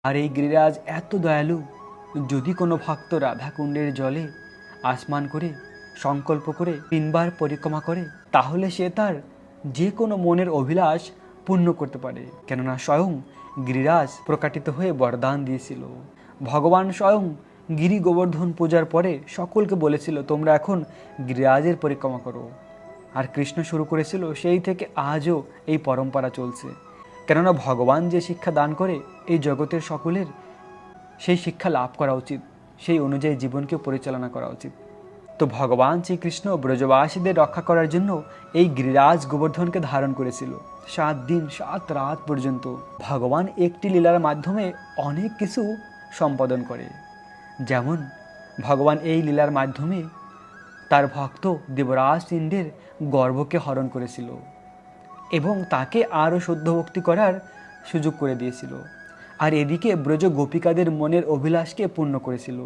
আর এই গিরিরাজ এত দয়ালু, যদি কোনো ভক্ত রাধাকুণ্ডের জলে আসমান করে সংকল্প করে 3বার পরিক্রমা করে, তাহলে সে তার যে কোনো মনের অভিলাষ পূর্ণ করতে পারে। কেননা স্বয়ং গিরিরাজ প্রকাটিত হয়ে বরদান দিয়েছিল। ভগবান স্বয়ং গিরি গোবর্ধন পূজার পরে সকলকে বলেছিল, তোমরা এখন গিরিরাজের পরিক্রমা করো। আর কৃষ্ণ শুরু করেছিল, সেই থেকে আজও এই পরম্পরা চলছে। কেননা ভগবান যে শিক্ষা দান করে, এই জগতের সকলের সেই শিক্ষা লাভ করা উচিত, সেই অনুযায়ী জীবনকে পরিচালনা করা উচিত। তো ভগবান শ্রীকৃষ্ণ ব্রজবাসীদের রক্ষা করার জন্য এই গিরিরাজ গোবর্ধনকে ধারণ করেছিল 7 দিন 7 রাত পর্যন্ত। ভগবান একটি লীলার মাধ্যমে অনেক কিছু সম্পাদন করে। যেমন ভগবান এই লীলার মাধ্যমে তার ভক্ত দেবরাজ ইন্দ্রের গর্ভকে হরণ করেছিল এবং তাকে আরও শুদ্ধ ভক্তি করার সুযোগ করে দিয়েছিল। আর এদিকে ব্রজ গোপিকাদের মনের অভিলাষকে পূর্ণ করেছিল।